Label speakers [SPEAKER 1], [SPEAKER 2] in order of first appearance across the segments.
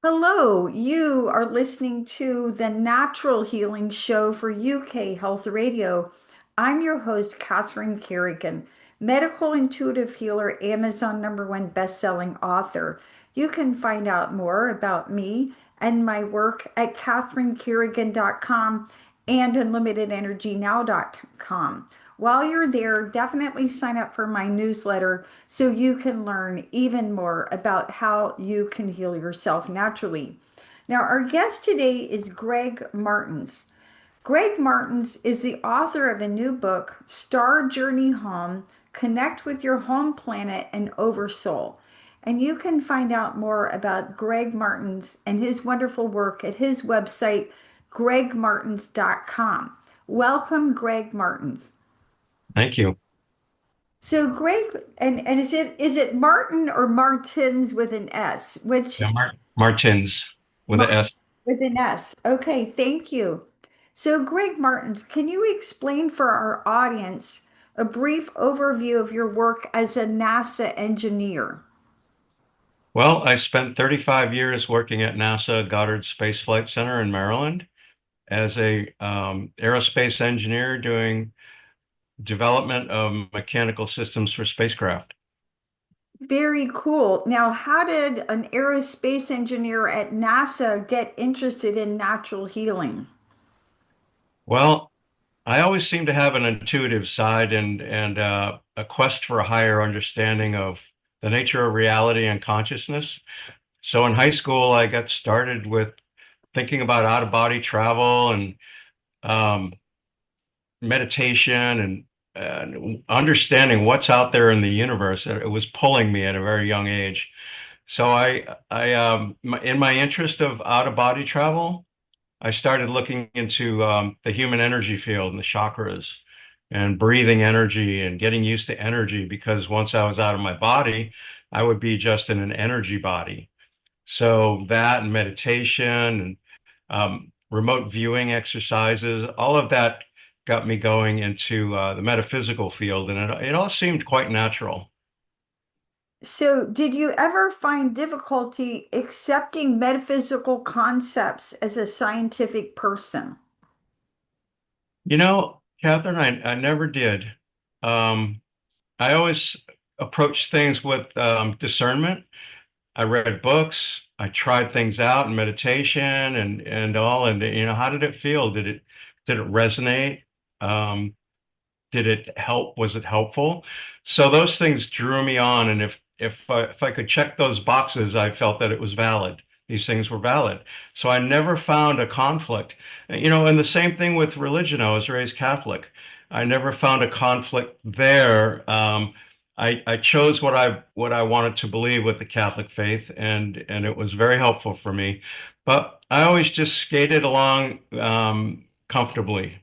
[SPEAKER 1] Hello, you are listening to the Natural Healing Show for UK Health Radio. I'm your host, Catherine Carrigan, medical intuitive healer, Amazon #1 best-selling author. You can find out more about me and my work at catherinecarrigan.com and unlimitedenergynow.com. While you're there, definitely sign up for my newsletter so you can learn even more about how you can heal yourself naturally. Now, our guest today is Greg Martins. Greg Martins is the author of a new book, Star Journey Home: Connect with Your Home Planet and Oversoul. And you can find out more about Greg Martins and his wonderful work at his website, gregmartins.com. Welcome, Greg Martins.
[SPEAKER 2] Thank you.
[SPEAKER 1] So Greg, and is it Martin or Martins with an S? Which
[SPEAKER 2] Yeah, Martins with an
[SPEAKER 1] Mar
[SPEAKER 2] S.
[SPEAKER 1] with an S. Okay, thank you. So Greg Martins, can you explain for our audience a brief overview of your work as a NASA engineer?
[SPEAKER 2] Well, I spent 35 years working at NASA Goddard Space Flight Center in Maryland as a aerospace engineer doing development of mechanical systems for spacecraft.
[SPEAKER 1] Very cool. Now, how did an aerospace engineer at NASA get interested in natural healing?
[SPEAKER 2] Well, I always seem to have an intuitive side and a quest for a higher understanding of the nature of reality and consciousness. So in high school, I got started with thinking about out-of-body travel and um, meditation and understanding what's out there in the universe. It was pulling me at a very young age. So in my interest of out of body travel, I started looking into the human energy field and the chakras and breathing energy and getting used to energy because once I was out of my body, I would be just in an energy body. So that and meditation and remote viewing exercises, all of that got me going into the metaphysical field, and it all seemed quite natural.
[SPEAKER 1] So, did you ever find difficulty accepting metaphysical concepts as a scientific person?
[SPEAKER 2] You know, Catherine, I never did. Um, I always approached things with discernment. I read books, I tried things out in meditation and all, and how did it feel? Did it resonate? Um, did it help? Was it helpful? So those things drew me on, and if I could check those boxes, I felt that it was valid. These things were valid. So I never found a conflict. And the same thing with religion. I was raised Catholic. I never found a conflict there. I chose what I wanted to believe with the Catholic faith, and it was very helpful for me. But I always just skated along comfortably.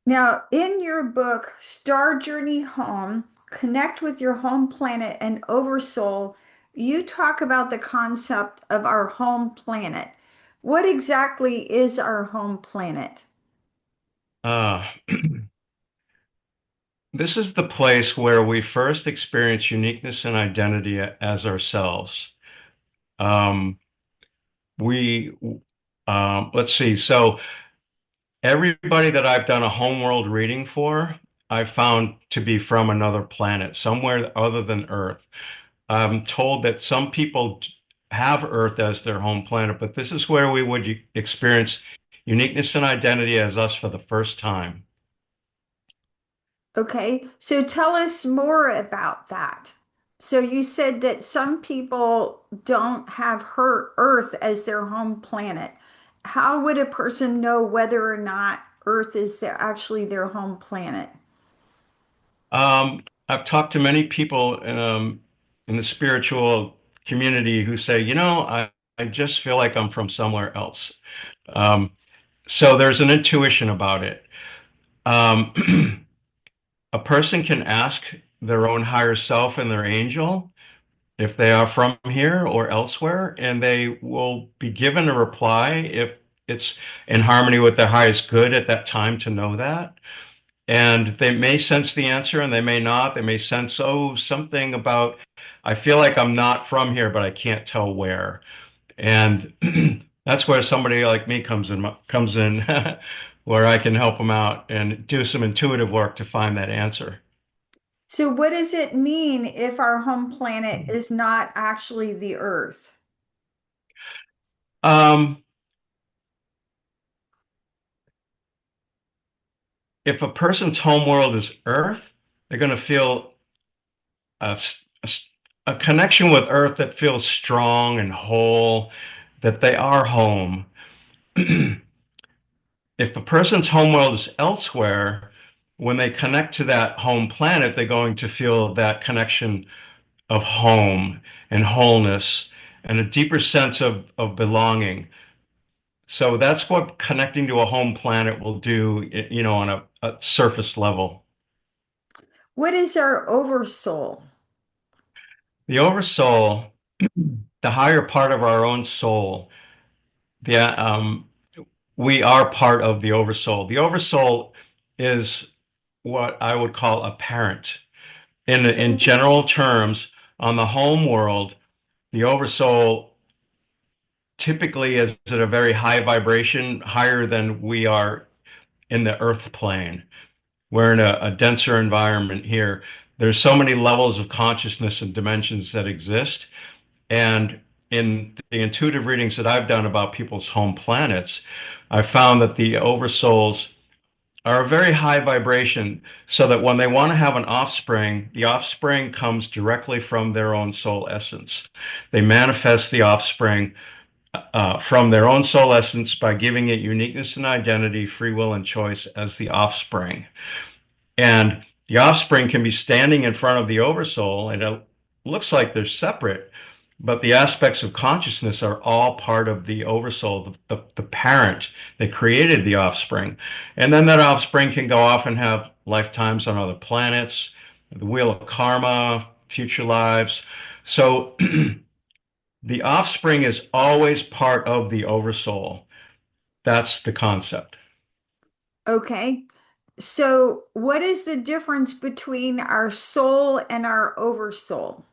[SPEAKER 1] Now, in your book, Star Journey Home, Connect with Your Home Planet and Oversoul, you talk about the concept of our home planet. What exactly is our home planet?
[SPEAKER 2] Uh, This is the place where we first experience uniqueness and identity as ourselves. Um, we, let's see. So everybody that I've done a homeworld reading for, I found to be from another planet, somewhere other than Earth. I'm told that some people have Earth as their home planet, but this is where we would experience uniqueness and identity as us for the first time.
[SPEAKER 1] Okay, so tell us more about that. So you said that some people don't have her Earth as their home planet. How would a person know whether or not Earth is actually their home planet?
[SPEAKER 2] I've talked to many people in the spiritual community who say, I just feel like I'm from somewhere else. Um, so there's an intuition about it. Um, a person can ask their own higher self and their angel if they are from here or elsewhere, and they will be given a reply if it's in harmony with their highest good at that time to know that. And they may sense the answer and they may not. They may sense, oh, something about, I feel like I'm not from here, but I can't tell where. And that's where somebody like me comes in where I can help them out and do some intuitive work to find that answer.
[SPEAKER 1] So, what does it mean if our home planet is not actually the Earth?
[SPEAKER 2] Um, if a person's home world is Earth, they're going to feel a, a, a connection with Earth that feels strong and whole, that they are home. If a person's home world is elsewhere, when they connect to that home planet, they're going to feel that connection of home and wholeness and a deeper sense of belonging. So that's what connecting to a home planet will do, on a surface level.
[SPEAKER 1] What is our oversoul?
[SPEAKER 2] The oversoul, the higher part of our own soul, the we are part of the oversoul. The oversoul is what I would call a parent. In general terms, on the home world, the oversoul typically is at a very high vibration, higher than we are in the earth plane. We're in a denser environment here. There's so many levels of consciousness and dimensions that exist. And in the intuitive readings that I've done about people's home planets, I found that the oversouls are a very high vibration, so that when they want to have an offspring, the offspring comes directly from their own soul essence. They manifest the offspring from their own soul essence by giving it uniqueness and identity, free will, and choice as the offspring. And the offspring can be standing in front of the oversoul, and it looks like they're separate, but the aspects of consciousness are all part of the oversoul, the parent that created the offspring. And then that offspring can go off and have lifetimes on other planets, the wheel of karma, future lives. So the offspring is always part of the oversoul. That's the concept.
[SPEAKER 1] Okay. So, what is the difference between our soul and our oversoul?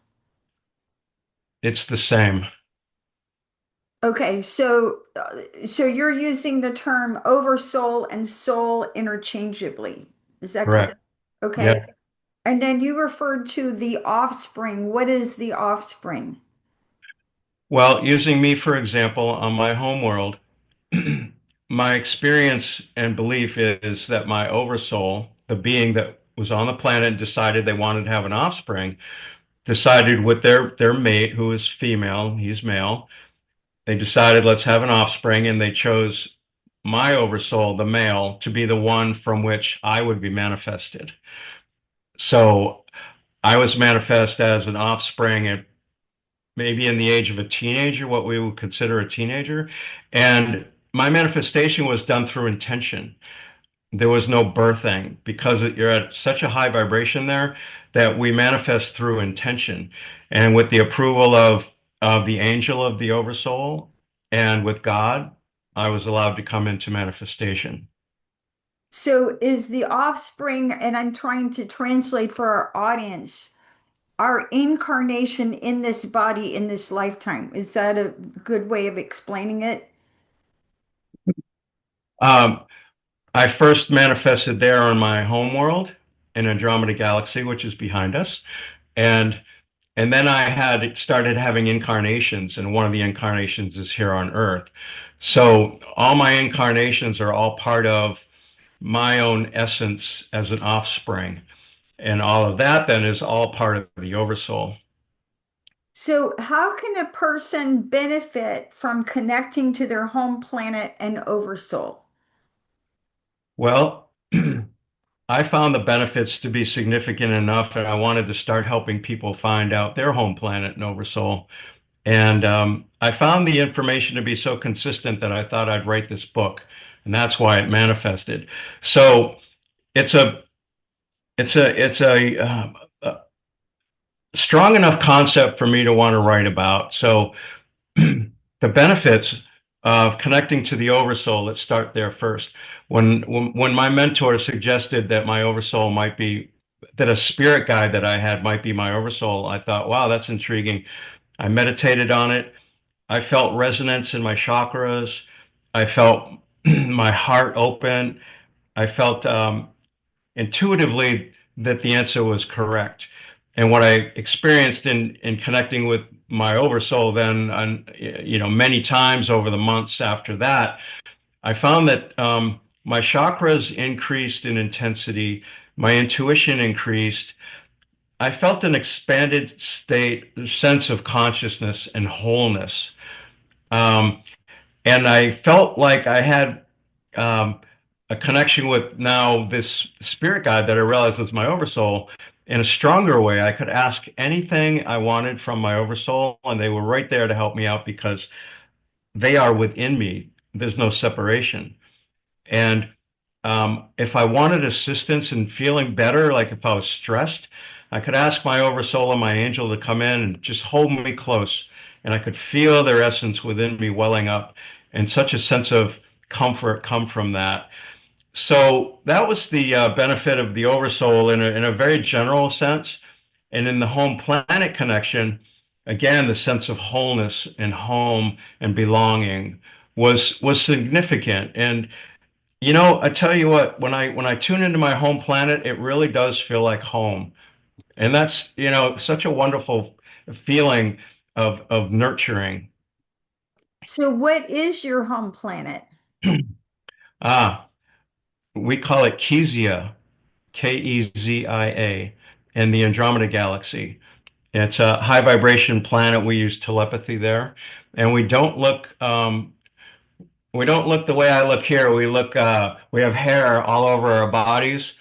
[SPEAKER 2] It's the same.
[SPEAKER 1] Okay, so you're using the term oversoul and soul interchangeably. Is that correct?
[SPEAKER 2] Correct.
[SPEAKER 1] Okay.
[SPEAKER 2] Yeah.
[SPEAKER 1] And then you referred to the offspring. What is the offspring?
[SPEAKER 2] Well, using me for example on my home world, my experience and belief is that my oversoul, the being that was on the planet and decided they wanted to have an offspring, decided with their mate, who is female, he's male, they decided let's have an offspring, and they chose my oversoul, the male, to be the one from which I would be manifested. So I was manifest as an offspring at maybe in the age of a teenager, what we would consider a teenager. And my manifestation was done through intention. There was no birthing because you're at such a high vibration there that we manifest through intention. And with the approval of the angel of the oversoul and with God, I was allowed to come into manifestation.
[SPEAKER 1] So, is the offspring, and I'm trying to translate for our audience, our incarnation in this body in this lifetime? Is that a good way of explaining it?
[SPEAKER 2] Um, I first manifested there on my home world in Andromeda Galaxy, which is behind us. And And then I had started having incarnations, and one of the incarnations is here on Earth. So all my incarnations are all part of my own essence as an offspring. And all of that then is all part of the Oversoul.
[SPEAKER 1] So, how can a person benefit from connecting to their home planet and oversoul?
[SPEAKER 2] Well, I found the benefits to be significant enough, and I wanted to start helping people find out their home planet and Oversoul. And I found the information to be so consistent that I thought I'd write this book, and that's why it manifested. So it's a it's a strong enough concept for me to want to write about. So the benefits of connecting to the oversoul. Let's start there first. When my mentor suggested that my oversoul might be that a spirit guide that I had might be my oversoul, I thought, wow, that's intriguing. I meditated on it. I felt resonance in my chakras. I felt my heart open. I felt intuitively that the answer was correct. And what I experienced in connecting with my oversoul then, many times over the months after that, I found that my chakras increased in intensity, my intuition increased. I felt an expanded state, sense of consciousness and wholeness. Um, and I felt like I had um, a connection with now this spirit guide that I realized was my oversoul in a stronger way. I could ask anything I wanted from my oversoul, and they were right there to help me out because they are within me. There's no separation. And if I wanted assistance in feeling better, like if I was stressed, I could ask my oversoul and my angel to come in and just hold me close. And I could feel their essence within me welling up, and such a sense of comfort come from that. So that was the benefit of the oversoul in a very general sense. And in the home planet connection, again, the sense of wholeness and home and belonging was significant. And I tell you what, when I tune into my home planet, it really does feel like home. And that's, such a wonderful feeling of nurturing.
[SPEAKER 1] So, what is your home planet?
[SPEAKER 2] Ah, we call it Kezia, Kezia, in the Andromeda Galaxy. It's a high vibration planet. We use telepathy there, and we don't look the way I look here. We have hair all over our bodies,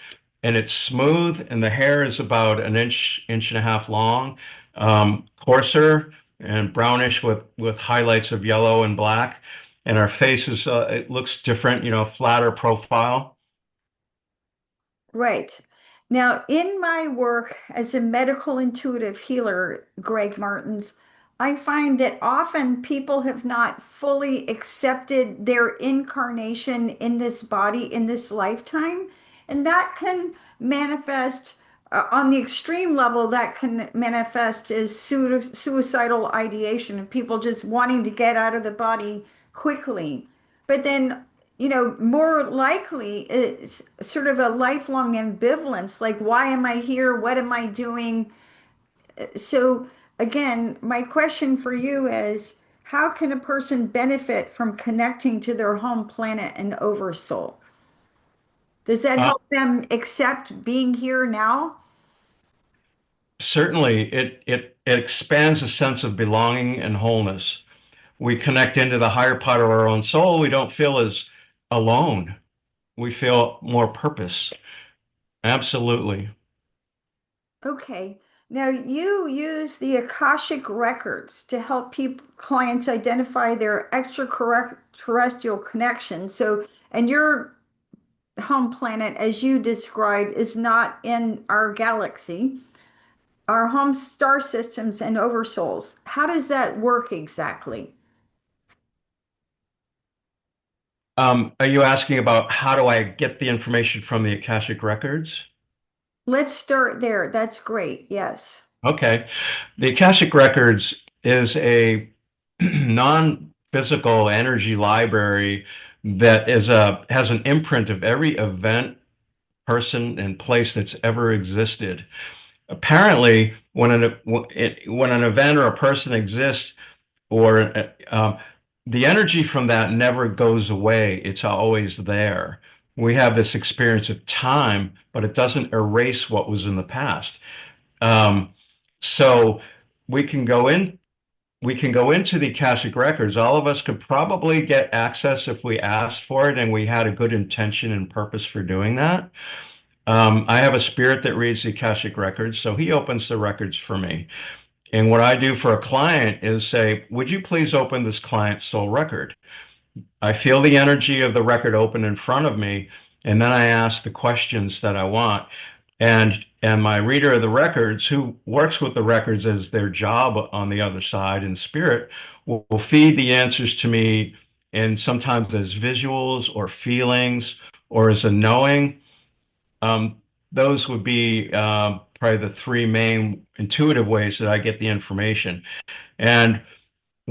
[SPEAKER 2] and it's smooth, and the hair is about an inch and a half long, coarser and brownish with highlights of yellow and black. And our faces, it looks different, flatter profile.
[SPEAKER 1] Right. Now, in my work as a medical intuitive healer, Greg Martins, I find that often people have not fully accepted their incarnation in this body in this lifetime. And that can manifest on the extreme level, that can manifest as suicidal ideation of people just wanting to get out of the body quickly. But then more likely it's sort of a lifelong ambivalence, like, why am I here? What am I doing? So, again, my question for you is, how can a person benefit from connecting to their home planet and oversoul? Does that
[SPEAKER 2] Uh,
[SPEAKER 1] help them accept being here now?
[SPEAKER 2] Certainly, it expands a sense of belonging and wholeness. We connect into the higher part of our own soul. We don't feel as alone. We feel more purpose. Absolutely.
[SPEAKER 1] Okay. Now you use the Akashic Records to help people clients identify their extraterrestrial connection. So, and your home planet, as you described, is not in our galaxy, our home star systems and oversouls. How does that work exactly?
[SPEAKER 2] Are you asking about how do I get the information from the Akashic Records?
[SPEAKER 1] Let's start there. That's great. Yes.
[SPEAKER 2] Okay. The Akashic Records is a non-physical energy library that has an imprint of every event, person, and place that's ever existed. Apparently, when an event or a person exists, or the energy from that never goes away. It's always there. We have this experience of time, but it doesn't erase what was in the past. Um, so we can go in, we can go into the Akashic records. All of us could probably get access if we asked for it and we had a good intention and purpose for doing that. I have a spirit that reads the Akashic records, so he opens the records for me. And what I do for a client is say, would you please open this client's soul record? I feel the energy of the record open in front of me, and then I ask the questions that I want. And my reader of the records, who works with the records as their job on the other side in spirit, will feed the answers to me, and sometimes as visuals or feelings or as a knowing. Um, those would be probably the three main intuitive ways that I get the information. And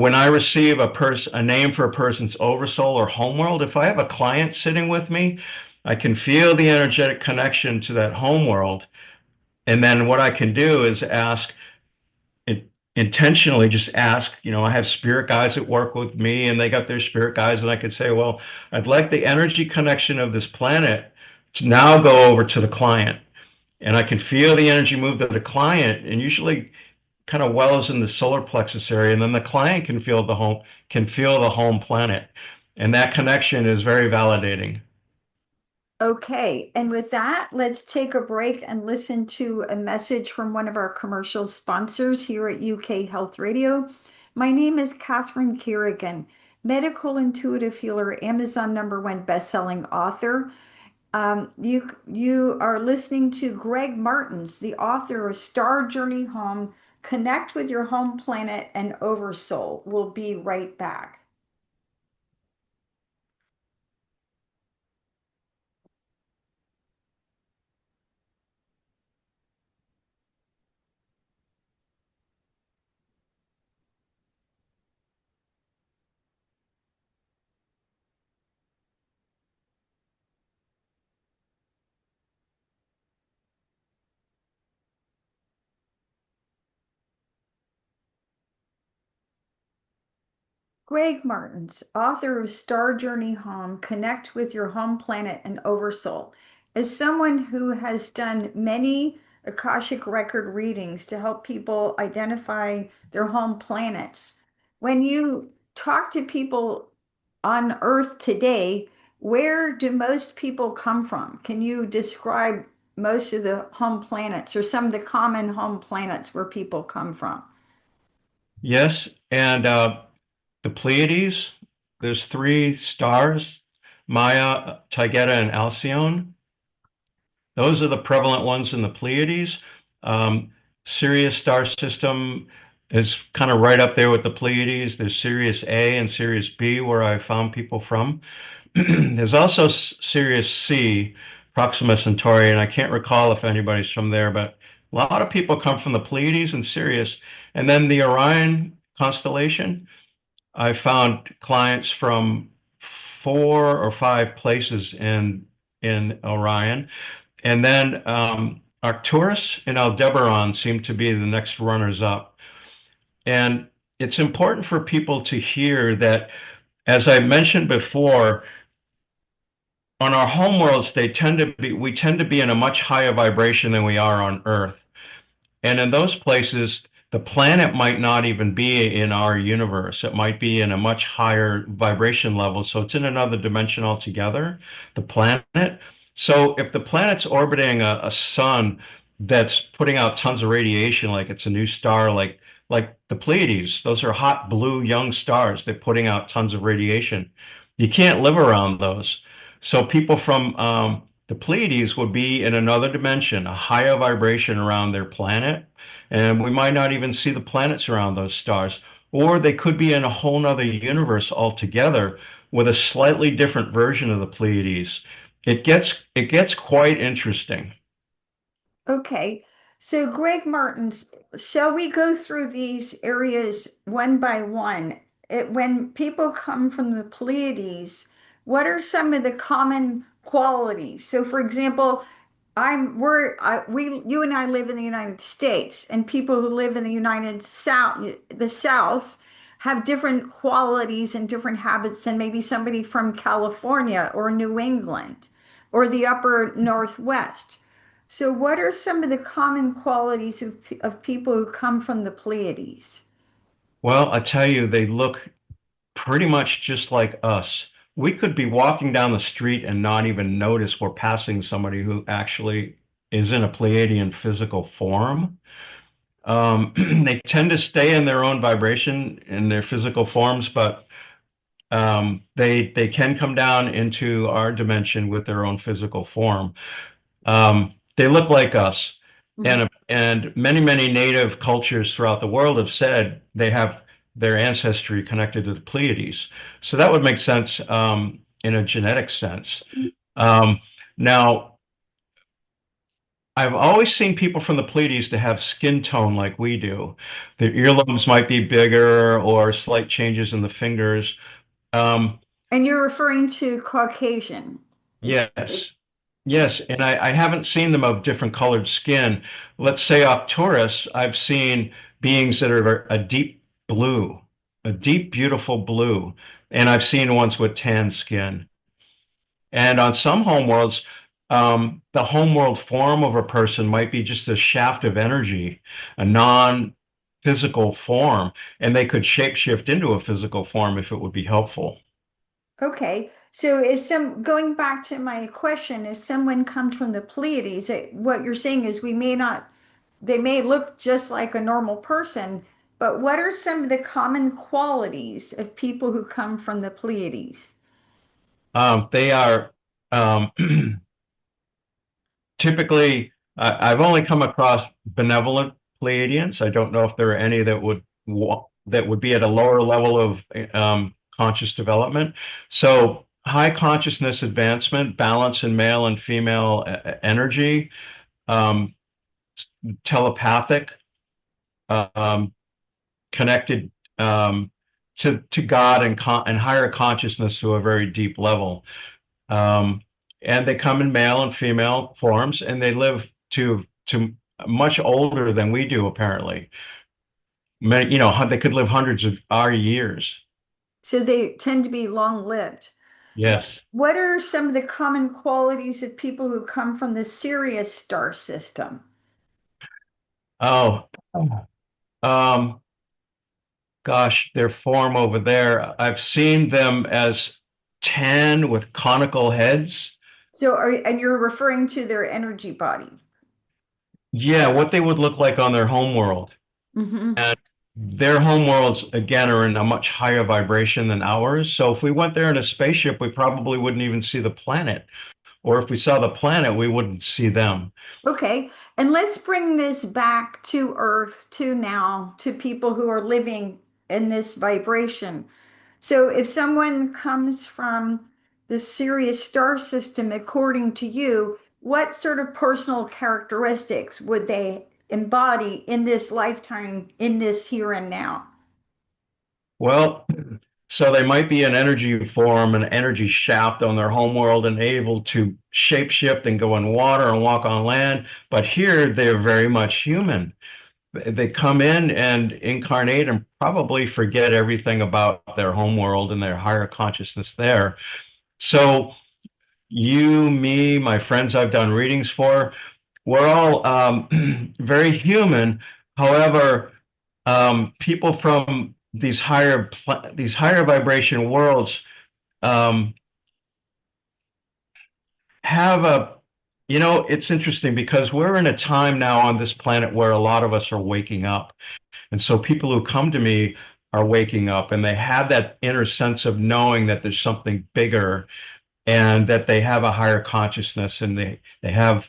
[SPEAKER 2] when I receive a name for a person's oversoul or homeworld, if I have a client sitting with me, I can feel the energetic connection to that homeworld. And then what I can do is ask, intentionally just ask, I have spirit guides that work with me and they got their spirit guides. And I could say, well, I'd like the energy connection of this planet to now go over to the client. And I can feel the energy move to the client. And usually kind of wells in the solar plexus area, and then the client can feel the home planet, and that connection is very validating.
[SPEAKER 1] Okay, and with that, let's take a break and listen to a message from one of our commercial sponsors here at UK Health Radio. My name is Catherine Carrigan, medical intuitive healer, Amazon #1 best-selling author. You are listening to Greg Martins, the author of Star Journey Home, Connect with Your Home Planet, and Oversoul. We'll be right back. Greg Martins, author of Star Journey Home, Connect with Your Home Planet and Oversoul, is someone who has done many Akashic Record readings to help people identify their home planets. When you talk to people on Earth today, where do most people come from? Can you describe most of the home planets or some of the common home planets where people come from?
[SPEAKER 2] Yes, and the Pleiades, there's three stars, Maya, Taygeta, and Alcyone. Those are the prevalent ones in the Pleiades. um, Sirius star system is kind of right up there with the Pleiades. There's Sirius A and Sirius B where I found people from. There's also Sirius C, Proxima Centauri, and I can't recall if anybody's from there, but a lot of people come from the Pleiades and Sirius. And then the Orion constellation, I found clients from 4 or 5 places in Orion. And then Arcturus and Aldebaran seem to be the next runners up. And it's important for people to hear that, as I mentioned before, on our homeworlds, we tend to be in a much higher vibration than we are on Earth. And in those places, the planet might not even be in our universe. It might be in a much higher vibration level. So it's in another dimension altogether, the planet. So if the planet's orbiting a sun that's putting out tons of radiation, like it's a new star, like the Pleiades, those are hot blue young stars. They're putting out tons of radiation. You can't live around those. So people from the Pleiades would be in another dimension, a higher vibration around their planet, and we might not even see the planets around those stars. Or they could be in a whole nother universe altogether with a slightly different version of the Pleiades. It gets quite interesting.
[SPEAKER 1] Okay, so Greg Martins, shall we go through these areas one by one? When people come from the Pleiades, what are some of the common qualities? So, for example, you and I live in the United States, and people who live in the the South, have different qualities and different habits than maybe somebody from California or New England or the upper Northwest. So, what are some of the common qualities of people who come from the Pleiades?
[SPEAKER 2] Well, I tell you, they look pretty much just like us. We could be walking down the street and not even notice we're passing somebody who actually is in a Pleiadian physical form. They tend to stay in their own vibration in their physical forms, but they can come down into our dimension with their own physical form. They look like us,
[SPEAKER 1] Mhm.
[SPEAKER 2] and many native cultures throughout the world have said they have their ancestry connected to the Pleiades. So that would make sense in a genetic sense. Um, Now, I've always seen people from the Pleiades to have skin tone like we do. Their earlobes might be bigger or slight changes in the fingers. Um,
[SPEAKER 1] And you're referring to Caucasian.
[SPEAKER 2] yes, yes, and I haven't seen them of different colored skin. Let's say Arcturus, I've seen beings that are a deep blue, a deep, beautiful blue, and I've seen ones with tan skin. And on some homeworlds, the homeworld form of a person might be just a shaft of energy, a non-physical form, and they could shapeshift into a physical form if it would be helpful.
[SPEAKER 1] Okay, so if some going back to my question, if someone comes from the Pleiades, what you're saying is we may not, they may look just like a normal person, but what are some of the common qualities of people who come from the Pleiades?
[SPEAKER 2] They are um, typically, I've only come across benevolent Pleiadians. I don't know if there are any that would be at a lower level of conscious development. So high consciousness advancement, balance in male and female energy, um, telepathic, um, connected to God and higher consciousness to a very deep level. Um, and they come in male and female forms, and they live to much older than we do, apparently. Many, they could live hundreds of our years.
[SPEAKER 1] So they tend to be long-lived.
[SPEAKER 2] Yes.
[SPEAKER 1] What are some of the common qualities of people who come from the Sirius star system?
[SPEAKER 2] Oh, um, gosh, their form over there. I've seen them as tan with conical heads.
[SPEAKER 1] And you're referring to their energy body.
[SPEAKER 2] Yeah, what they would look like on their home world.
[SPEAKER 1] Hmm.
[SPEAKER 2] And their home worlds, again, are in a much higher vibration than ours. So if we went there in a spaceship, we probably wouldn't even see the planet. Or if we saw the planet, we wouldn't see them.
[SPEAKER 1] Okay, and let's bring this back to Earth, to now, to people who are living in this vibration. So, if someone comes from the Sirius star system, according to you, what sort of personal characteristics would they embody in this lifetime, in this here and now?
[SPEAKER 2] Well, so they might be an energy form, an energy shaft on their home world and able to shapeshift and go in water and walk on land. But here they're very much human. They come in and incarnate and probably forget everything about their home world and their higher consciousness there. So you, me, my friends I've done readings for, we're all very human. However, people from these higher vibration worlds um, have it's interesting because we're in a time now on this planet where a lot of us are waking up. And so people who come to me are waking up and they have that inner sense of knowing that there's something bigger and that they have a higher consciousness and they have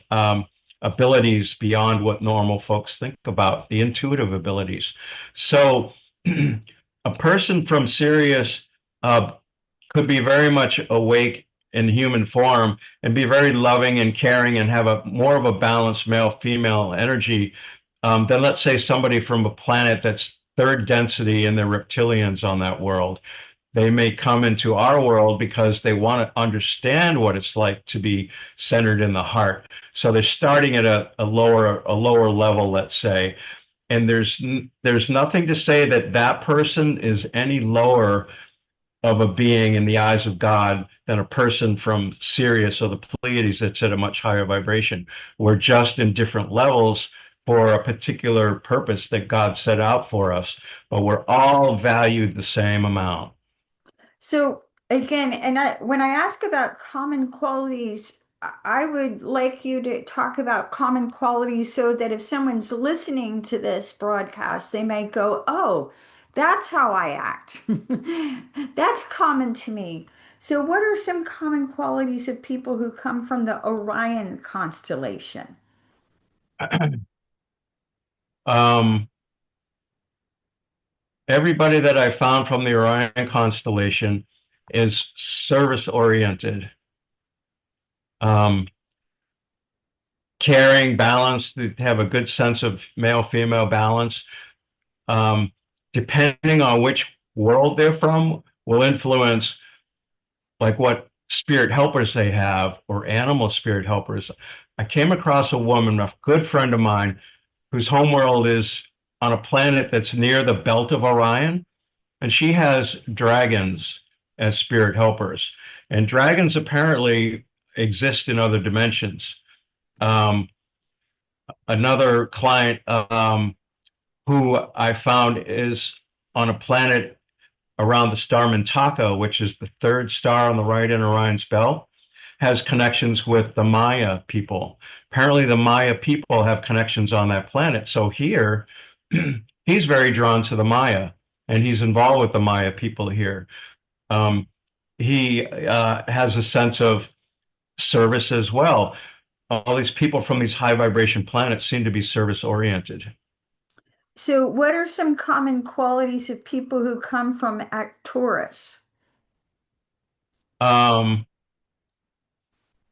[SPEAKER 2] abilities beyond what normal folks think about, the intuitive abilities. So a person from Sirius uh, could be very much awake in human form and be very loving and caring and have a more of a balanced male female energy than let's say somebody from a planet that's third density and they're reptilians on that world. They may come into our world because they want to understand what it's like to be centered in the heart. So they're starting at a lower level, let's say, and there's nothing to say that that person is any lower of a being in the eyes of God than a person from Sirius or the Pleiades that's at a much higher vibration. We're just in different levels for a particular purpose that God set out for us, but we're all valued the same amount.
[SPEAKER 1] So again, when I ask about common qualities, I would like you to talk about common qualities so that if someone's listening to this broadcast, they might go, "Oh, that's how I act." That's common to me. So what are some common qualities of people who come from the Orion constellation?
[SPEAKER 2] Um, Everybody that I found from the Orion constellation is service oriented, um, caring, balanced, to have a good sense of male female balance. Um, Depending on which world they're from, will influence like what spirit helpers they have or animal spirit helpers. I came across a woman, a good friend of mine, whose homeworld is on a planet that's near the belt of Orion, and she has dragons as spirit helpers. And dragons apparently exist in other dimensions. Um, Another client who I found is on a planet around the star Mintaka, which is the third star on the right in Orion's belt, has connections with the Maya people. Apparently, the Maya people have connections on that planet. So here, he's very drawn to the Maya, and he's involved with the Maya people here. Um, he has a sense of service as well. All these people from these high vibration planets seem to be service oriented.
[SPEAKER 1] So, what are some common qualities of people who come from Arcturus?
[SPEAKER 2] Um,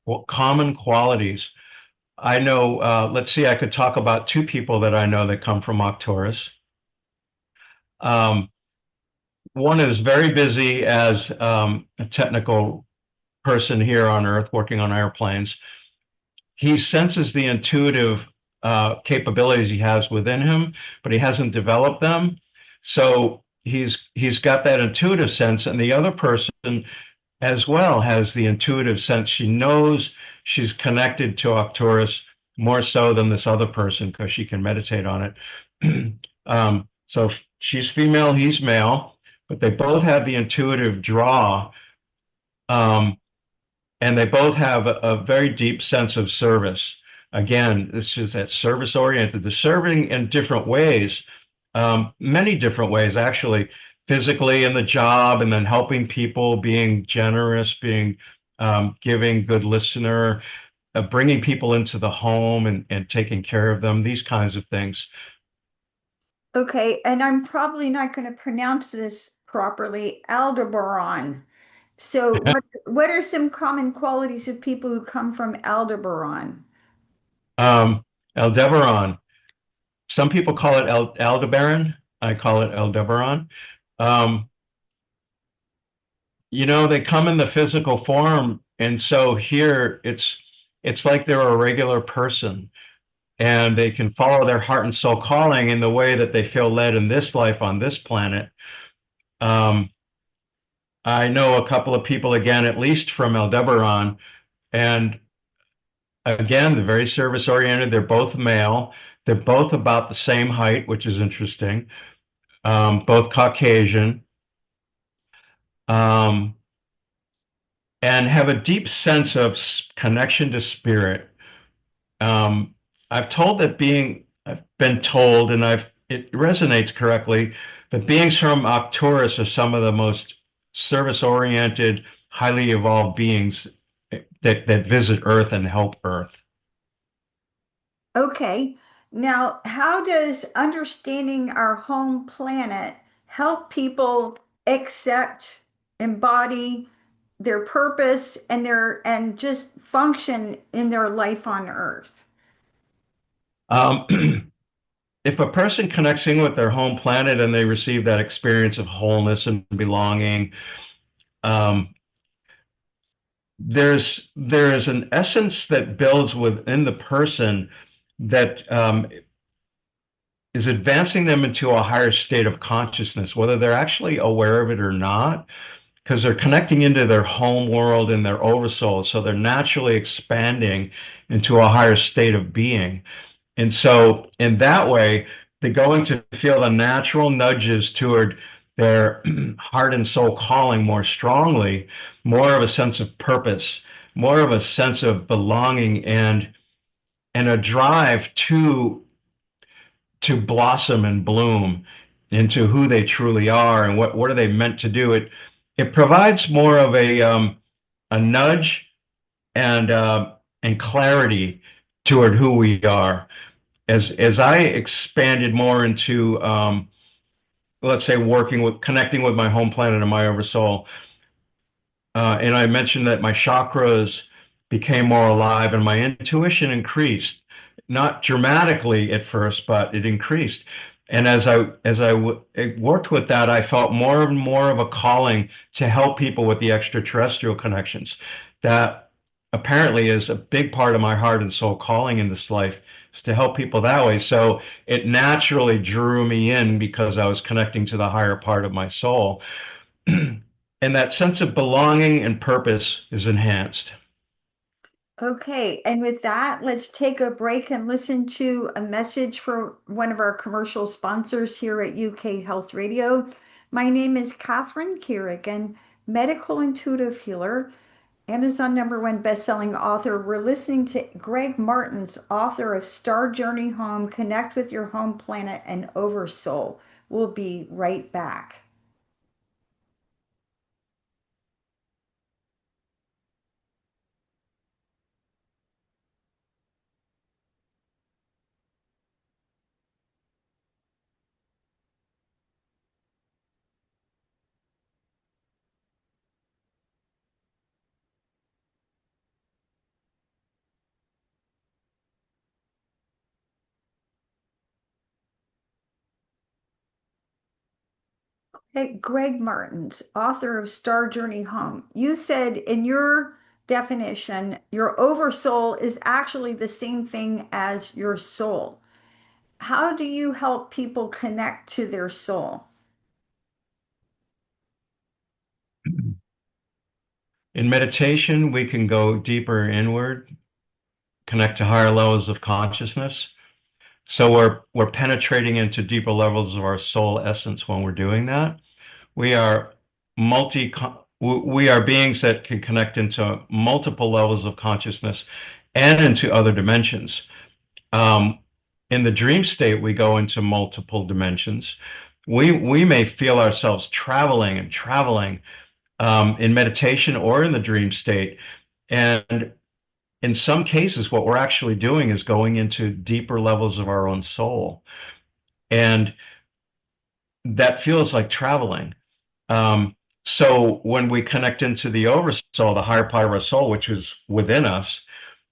[SPEAKER 2] what common qualities? I know, let's see, I could talk about two people that I know that come from Arcturus. Um, One is very busy as a technical person here on Earth working on airplanes. He senses the intuitive capabilities he has within him, but he hasn't developed them. So he's got that intuitive sense, and the other person as well has the intuitive sense. She knows she's connected to Arcturus more so than this other person because she can meditate on it. So she's female, he's male, but they both have the intuitive draw. Um, and they both have a very deep sense of service. Again, this is that service oriented. They're serving in different ways, many different ways, actually, physically in the job, and then helping people, being generous, being giving, good listener, bringing people into the home and taking care of them, these kinds of things.
[SPEAKER 1] Okay, and I'm probably not going to pronounce this properly, Aldebaran. So, what are some common qualities of people who come from Aldebaran?
[SPEAKER 2] Aldebaran. Some people call it Aldebaran. I call it Aldebaran. Um, they come in the physical form, and so here it's like they're a regular person, and they can follow their heart and soul calling in the way that they feel led in this life on this planet. Um, I know a couple of people again, at least from Aldebaran, and again, they're very service oriented. They're both male. They're both about the same height, which is interesting. Both Caucasian. Um, and have a deep sense of connection to spirit. Um, I've been told, and it resonates correctly, that beings from Arcturus are some of the most service-oriented, highly evolved beings that visit Earth and help Earth.
[SPEAKER 1] Okay, now how does understanding our home planet help people accept, embody their purpose and just function in their life on Earth?
[SPEAKER 2] Um, if a person connects in with their home planet and they receive that experience of wholeness and belonging, um, there is an essence that builds within the person that is advancing them into a higher state of consciousness, whether they're actually aware of it or not, because they're connecting into their home world and their oversoul. So they're naturally expanding into a higher state of being. And so, in that way, they're going to feel the natural nudges toward their heart and soul calling more strongly, more of a sense of purpose, more of a sense of belonging, and a drive to blossom and bloom into who they truly are and what are they meant to do. It provides more of a nudge and clarity toward who we are. As I expanded more into let's say working with connecting with my home planet and my oversoul, and I mentioned that my chakras became more alive and my intuition increased, not dramatically at first, but it increased. And as I worked with that, I felt more and more of a calling to help people with the extraterrestrial connections. That apparently is a big part of my heart and soul calling in this life, is to help people that way. So it naturally drew me in because I was connecting to the higher part of my soul. And that sense of belonging and purpose is enhanced.
[SPEAKER 1] Okay, and with that, let's take a break and listen to a message for one of our commercial sponsors here at UK Health Radio. My name is Catherine Carrigan, medical intuitive healer, Amazon #1 best-selling author. We're listening to Greg Martin's author of Star Journey Home, Connect with Your Home Planet, and Oversoul. We'll be right back. Hey, Greg Martins, author of Star Journey Home. You said in your definition, your oversoul is actually the same thing as your soul. How do you help people connect to their soul?
[SPEAKER 2] In meditation, we can go deeper inward, connect to higher levels of consciousness. So we're penetrating into deeper levels of our soul essence when we're doing that. We are multi we are beings that can connect into multiple levels of consciousness and into other dimensions. Um, in the dream state, we go into multiple dimensions. We may feel ourselves traveling and traveling in meditation or in the dream state. And in some cases, what we're actually doing is going into deeper levels of our own soul. And that feels like traveling. So when we connect into the oversoul, the higher part of our soul, which is within us,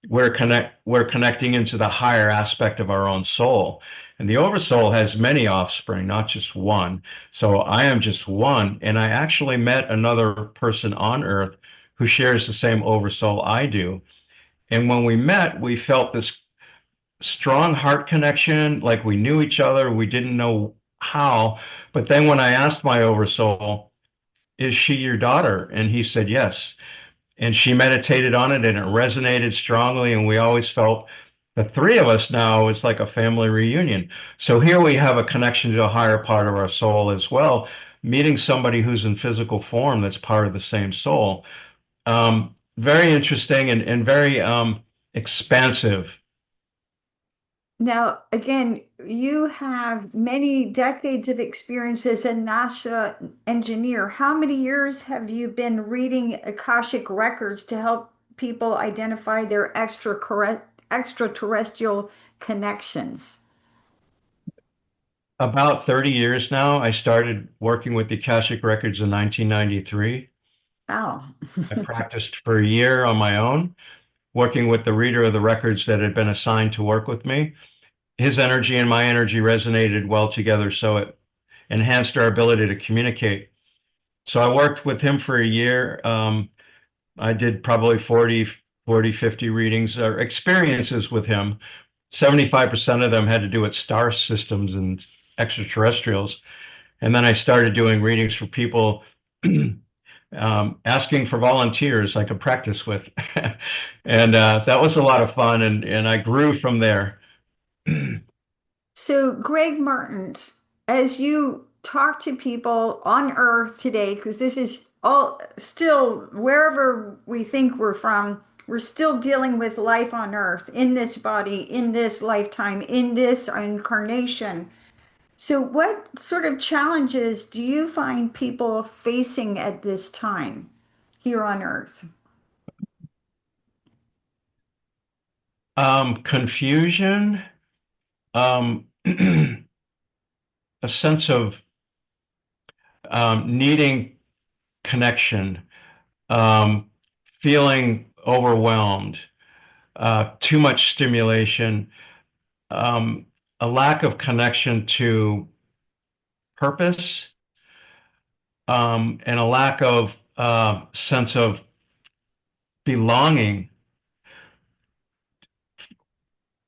[SPEAKER 2] we're connecting into the higher aspect of our own soul. And the oversoul has many offspring, not just one. So I am just one. And I actually met another person on earth who shares the same oversoul I do. And when we met, we felt this strong heart connection, like we knew each other. We didn't know how. But then when I asked my oversoul, is she your daughter? And he said, yes. And she meditated on it and it resonated strongly. And we always felt the three of us now is like a family reunion. So here we have a connection to a higher part of our soul as well, meeting somebody who's in physical form that's part of the same soul. Very interesting and very expansive.
[SPEAKER 1] Now, again, you have many decades of experience as a NASA engineer. How many years have you been reading Akashic Records to help people identify their extraterrestrial connections?
[SPEAKER 2] About 30 years now. I started working with the Akashic Records in 1993.
[SPEAKER 1] Wow.
[SPEAKER 2] I practiced for a year on my own, working with the reader of the records that had been assigned to work with me. His energy and my energy resonated well together, so it enhanced our ability to communicate. So I worked with him for a year. I did probably 50 readings or experiences with him. 75% of them had to do with star systems and extraterrestrials. And then I started doing readings for people, asking for volunteers I could practice with. And that was a lot of fun. And I grew from there.
[SPEAKER 1] So, Greg Martins, as you talk to people on Earth today, because this is all still wherever we think we're from, we're still dealing with life on Earth in this body, in this lifetime, in this incarnation. So, what sort of challenges do you find people facing at this time here on Earth?
[SPEAKER 2] Confusion, a sense of needing connection, um, feeling overwhelmed, too much stimulation, um, a lack of connection to purpose, and a lack of sense of belonging,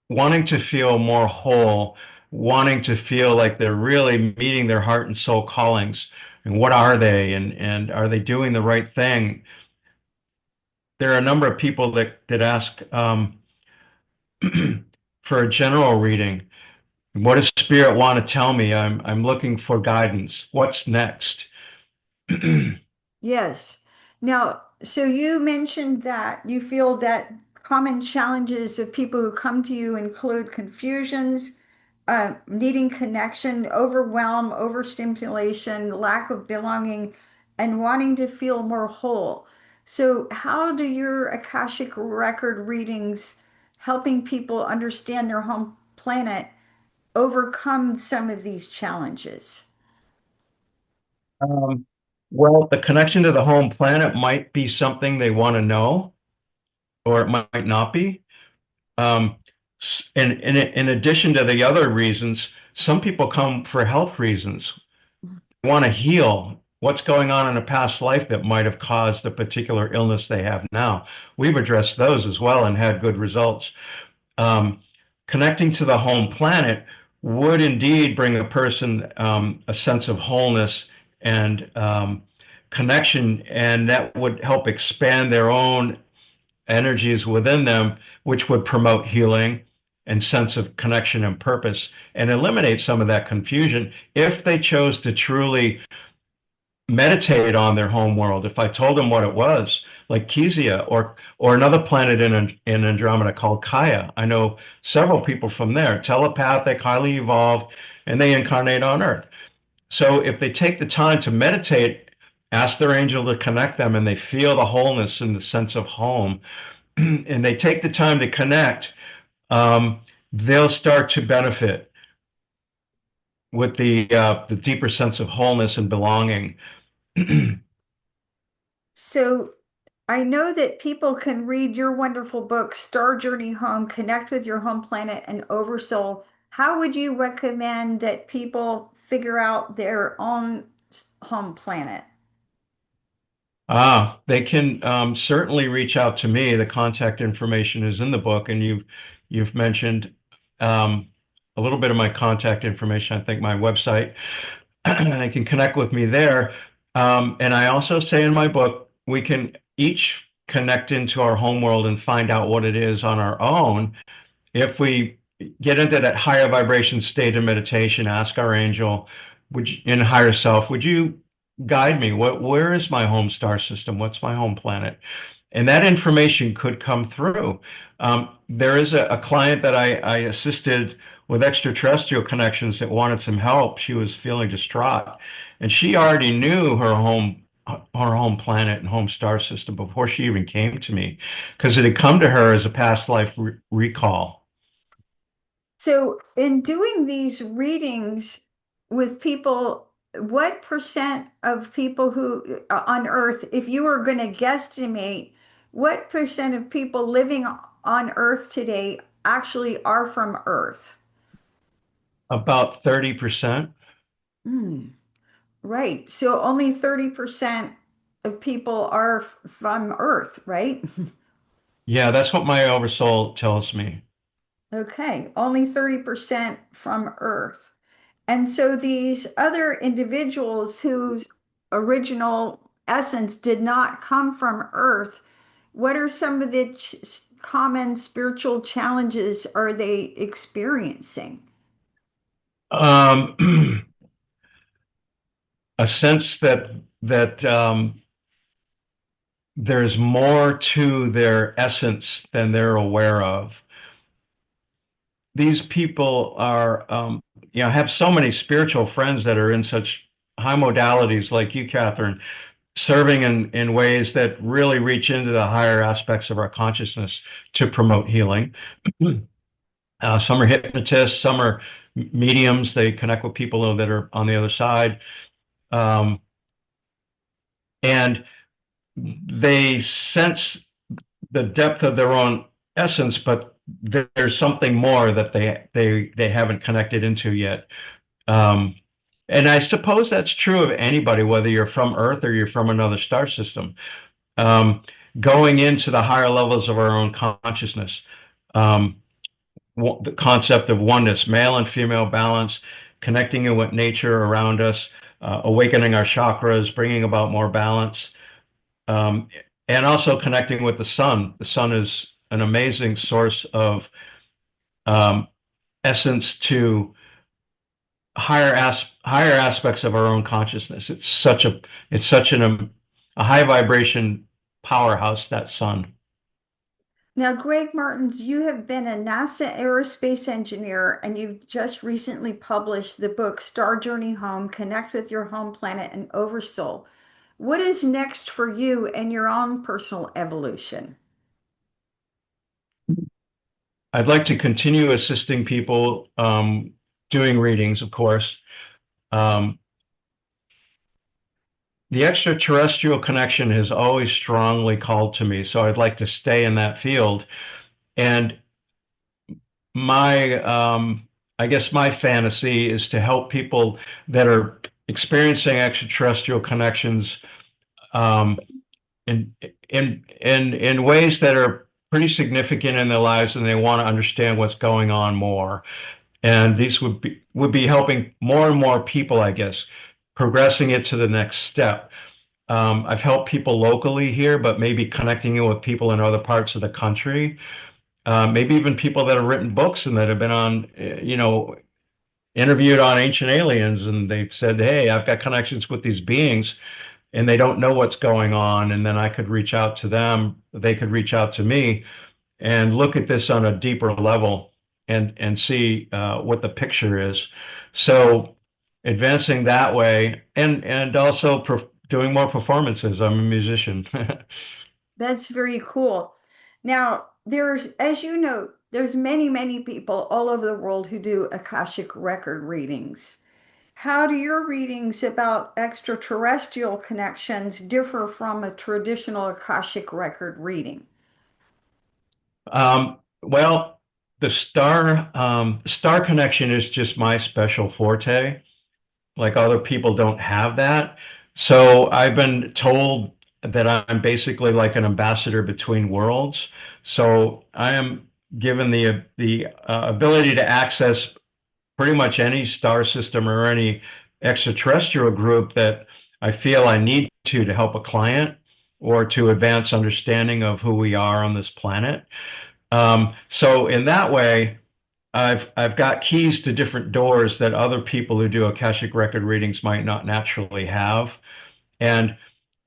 [SPEAKER 2] wanting to feel more whole, wanting to feel like they're really meeting their heart and soul callings. And what are they? And are they doing the right thing? There are a number of people that ask for a general reading. What does spirit want to tell me? I'm looking for guidance. What's next?
[SPEAKER 1] Yes. Now, so you mentioned that you feel that common challenges of people who come to you include confusions, needing connection, overwhelm, overstimulation, lack of belonging, and wanting to feel more whole. So, how do your Akashic record readings helping people understand their home planet overcome some of these challenges?
[SPEAKER 2] Um, well, the connection to the home planet might be something they want to know, or it might not be. Um, and in addition to the other reasons, some people come for health reasons, want to heal what's going on in a past life that might have caused the particular illness they have now. We've addressed those as well and had good results. Um, Connecting to the home planet would indeed bring a person a sense of wholeness and connection, and that would help expand their own energies within them, which would promote healing and sense of connection and purpose and eliminate some of that confusion if they chose to truly meditate on their home world. If I told them what it was, like Kezia or another planet in Andromeda called Kaya. I know several people from there, telepathic, highly evolved, and they incarnate on Earth. So if they take the time to meditate, ask their angel to connect them, and they feel the wholeness and the sense of home, and they take the time to connect, they'll start to benefit with the deeper sense of wholeness and belonging.
[SPEAKER 1] So, I know that people can read your wonderful book, Star Journey Home, Connect with Your Home Planet and Oversoul. How would you recommend that people figure out their own home planet?
[SPEAKER 2] They can certainly reach out to me. The contact information is in the book, and you've mentioned um, a little bit of my contact information. I think my website. They can connect with me there. And I also say in my book, we can each connect into our home world and find out what it is on our own. If we get into that higher vibration state of meditation, ask our angel, in higher self, would you guide me? Where is my home star system? What's my home planet? And that information could come through. There is a client that I assisted with extraterrestrial connections that wanted some help. She was feeling distraught, and she already knew her home planet and home star system before she even came to me, because it had come to her as a past life recall.
[SPEAKER 1] So, in doing these readings with people, what percent of people who on Earth, if you were going to guesstimate, what percent of people living on Earth today actually are from Earth?
[SPEAKER 2] About 30%.
[SPEAKER 1] Hmm. Right. So only 30% of people are from Earth, right?
[SPEAKER 2] Yeah, that's what my oversoul tells me.
[SPEAKER 1] Okay, only 30% from Earth. And so these other individuals whose original essence did not come from Earth, what are some of the common spiritual challenges are they experiencing?
[SPEAKER 2] Um, a sense that there's more to their essence than they're aware of. These people are, have so many spiritual friends that are in such high modalities like you, Catherine, serving in ways that really reach into the higher aspects of our consciousness to promote healing. Some are hypnotists, some are mediums. They connect with people that are on the other side. Um, and they sense the depth of their own essence, but there's something more that they haven't connected into yet. Um, and I suppose that's true of anybody, whether you're from Earth or you're from another star system. Um, Going into the higher levels of our own consciousness, um, the concept of oneness, male and female balance, connecting in with nature around us, awakening our chakras, bringing about more balance, um, and also connecting with the sun. The sun is an amazing source of um, essence to higher aspects of our own consciousness. It's such a high vibration powerhouse, that sun.
[SPEAKER 1] Now, Greg Martins, you have been a NASA aerospace engineer and you've just recently published the book Star Journey Home, Connect with Your Home Planet and Oversoul. What is next for you and your own personal evolution?
[SPEAKER 2] I'd like to continue assisting people, doing readings, of course. Um, the extraterrestrial connection has always strongly called to me, so I'd like to stay in that field. And my, I guess my fantasy is to help people that are experiencing extraterrestrial connections, um, in in ways that are pretty significant in their lives, and they want to understand what's going on more. And these would be helping more and more people, I guess, progressing it to the next step. I've helped people locally here, but maybe connecting it with people in other parts of the country. Maybe even people that have written books and that have been on, interviewed on Ancient Aliens, and they've said, "Hey, I've got connections with these beings, and they don't know what's going on." And then I could reach out to them; they could reach out to me, and look at this on a deeper level, and see what the picture is. So advancing that way, and also doing more performances. I'm a musician.
[SPEAKER 1] That's very cool. Now, as you know, there's many people all over the world who do Akashic record readings. How do your readings about extraterrestrial connections differ from a traditional Akashic record reading?
[SPEAKER 2] Well, the star connection is just my special forte. Like, other people don't have that. So I've been told that I'm basically like an ambassador between worlds. So I am given the ability to access pretty much any star system or any extraterrestrial group that I feel I need to help a client or to advance understanding of who we are on this planet. So in that way, I've got keys to different doors that other people who do Akashic record readings might not naturally have. And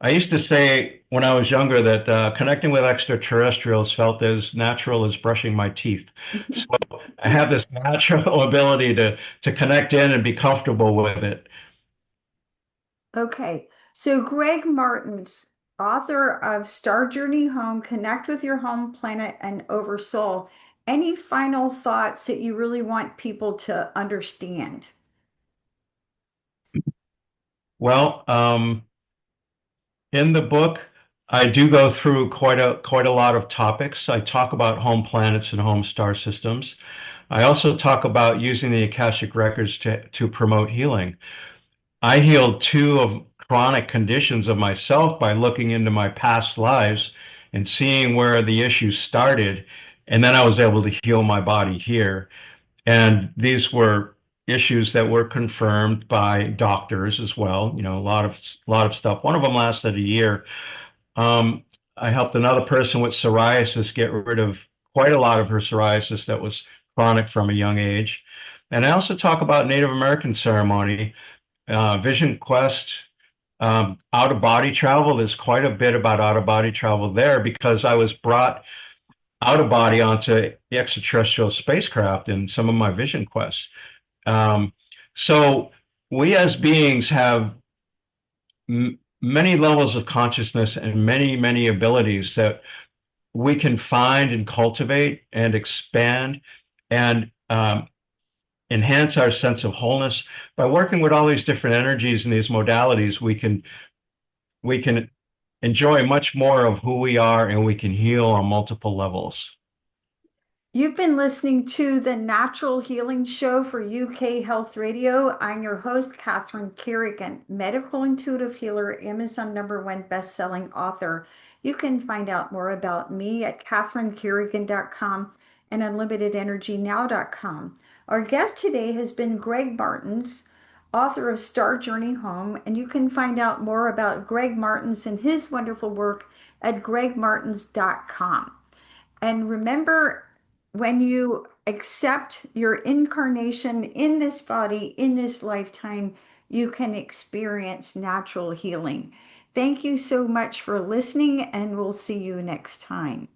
[SPEAKER 2] I used to say when I was younger that connecting with extraterrestrials felt as natural as brushing my teeth. So I have this natural ability to connect in and be comfortable with it.
[SPEAKER 1] Okay, so Greg Martins, author of Star Journey Home, Connect with Your Home Planet and Oversoul, any final thoughts that you really want people to understand?
[SPEAKER 2] Well, in the book, I do go through quite a lot of topics. I talk about home planets and home star systems. I also talk about using the Akashic records to promote healing. I healed two of chronic conditions of myself by looking into my past lives and seeing where the issues started, and then I was able to heal my body here. And these were issues that were confirmed by doctors as well. A lot of stuff. One of them lasted a year. um, I helped another person with psoriasis get rid of quite a lot of her psoriasis that was chronic from a young age. And I also talk about Native American ceremony, vision quest, out of body travel. There's quite a bit about out of body travel there because I was brought out of body onto the extraterrestrial spacecraft in some of my vision quests. Um, so we as beings have many levels of consciousness and many abilities that we can find and cultivate and expand and enhance our sense of wholeness by working with all these different energies and these modalities. We can enjoy much more of who we are and we can heal on multiple levels.
[SPEAKER 1] You've been listening to the Natural Healing Show for UK Health Radio. I'm your host, Catherine Carrigan, medical intuitive healer, Amazon #1 best-selling author. You can find out more about me at catherinecarrigan.com and unlimitedenergynow.com. Our guest today has been Greg Martins, author of Star Journey Home, and you can find out more about Greg Martins and his wonderful work at gregmartins.com. And remember, when you accept your incarnation in this body, in this lifetime, you can experience natural healing. Thank you so much for listening, and we'll see you next time.